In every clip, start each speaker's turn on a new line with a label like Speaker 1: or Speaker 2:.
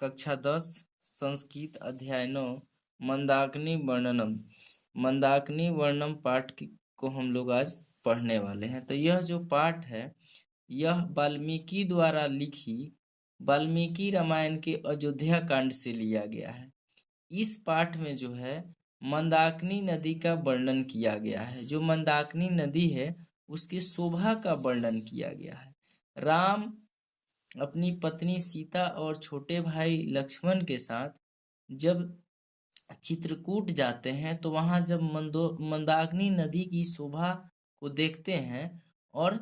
Speaker 1: कक्षा 10 संस्कृत अध्याय 9 मंदाकिनी वर्णनम। मंदाकिनी वर्णम पाठ को हम लोग आज पढ़ने वाले हैं। तो यह जो पाठ है यह वाल्मीकि द्वारा लिखी वाल्मीकि रामायण के अयोध्या कांड से लिया गया है। इस पाठ में जो है मंदाकिनी नदी का वर्णन किया गया है। जो मंदाकिनी नदी है उसकी शोभा का वर्णन किया गया है। राम अपनी पत्नी सीता और छोटे भाई लक्ष्मण के साथ जब चित्रकूट जाते हैं तो वहां जब मंदाकिनी नदी की शोभा को देखते हैं और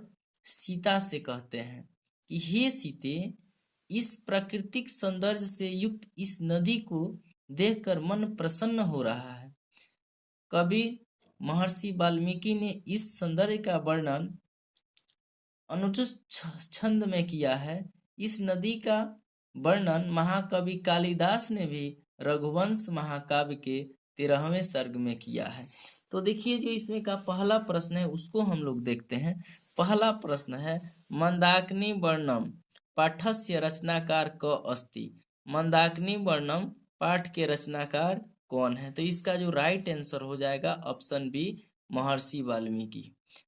Speaker 1: सीता से कहते हैं कि हे सीते, इस प्राकृतिक सौंदर्य से युक्त इस नदी को देखकर मन प्रसन्न हो रहा है। कवि महर्षि वाल्मीकि ने इस सौंदर्य का वर्णन अनुचित छंद में किया है। इस नदी का वर्णन महाकवि कालिदास ने भी रघुवंश महाकाव्य के 13वें सर्ग में किया है। तो देखिए जो इसमें का पहला प्रश्न है उसको हम लोग देखते हैं। पहला प्रश्न है मंदाकिनी वर्णम पाठस्य रचनाकार क अस्ति। मंदाकिनी वर्णम पाठ के रचनाकार कौन है? तो इसका जो राइट आंसर हो जाएगा ऑप्शन बी महर्षि वाल्मीकि।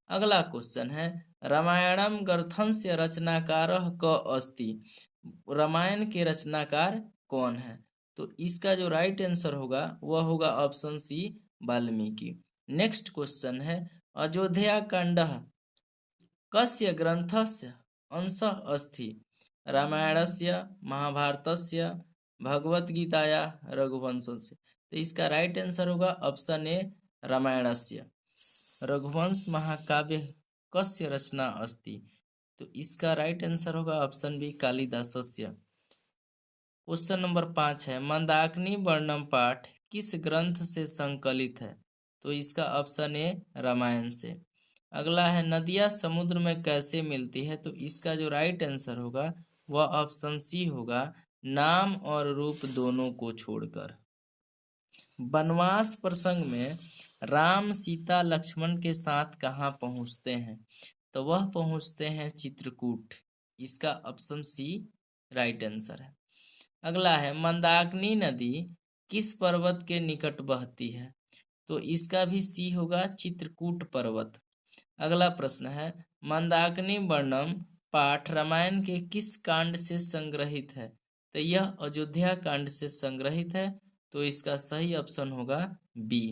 Speaker 1: अगला क्वेश्चन है रामायणम ग्रंथस्य रचनाकारः क अस्ति। रामायण के रचनाकार कौन है? तो इसका जो राइट आंसर होगा वह होगा option C Valmiki. Next question है अयोध्या कांडः कस्य ग्रंथस्य अंशः अस्ति। रामायणस्य, महाभारतस्य, भगवद्गीताया, रघुवंशस्य। तो इसका राइट आंसर होगा ऑप्शन ए रामायणस्य। रघुवंश महाकाव्य कस्य रचना अस्ति। तो इसका राइट आंसर होगा ऑप्शन बी कालिदासस्य। क्वेश्चन नंबर 5 है मंदाकिनी वर्णम पाठ किस ग्रंथ से संकलित है? तो इसका ऑप्शन ए रामायण से। अगला है नदियां समुद्र में कैसे मिलती है? तो इसका जो राइट आंसर होगा वह ऑप्शन सी होगा नाम और रूप दोनों को छोड़कर। वनवास प्रसंग में राम सीता लक्ष्मण के साथ कहाँ पहुँचते हैं? तो वह पहुँचते हैं चित्रकूट। इसका ऑप्शन सी राइट आंसर है। अगला है मंदाकिनी नदी किस पर्वत के निकट बहती है? तो इसका भी सी होगा चित्रकूट पर्वत। अगला प्रश्न है मंदाकिनी वर्णम पाठ रामायण के किस कांड से संग्रहित है? तो यह अयोध्या कांड से संग्रहित है। तो इसका सही ऑप्शन होगा बी।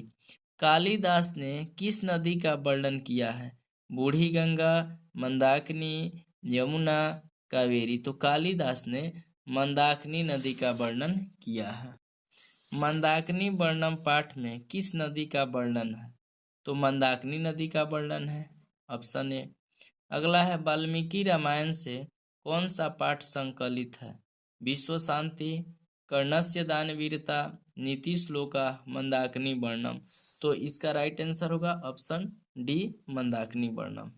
Speaker 1: कालिदास ने किस नदी का वर्णन किया है? बूढ़ी गंगा, मंदाकिनी, यमुना, कावेरी। तो कालिदास ने मंदाकिनी नदी का वर्णन किया है। मंदाकिनी वर्णम पाठ में किस नदी का वर्णन है? तो मंदाकिनी नदी का वर्णन है, ऑप्शन ए। अगला है वाल्मीकि रामायण से कौन सा पाठ संकलित है? विश्व शांति, कर्णस्य दानवीरता, नीति श्लोका, मंदाकिनी वर्णम। तो इसका राइट आंसर होगा ऑप्शन डी मंदाकिनी वर्णम।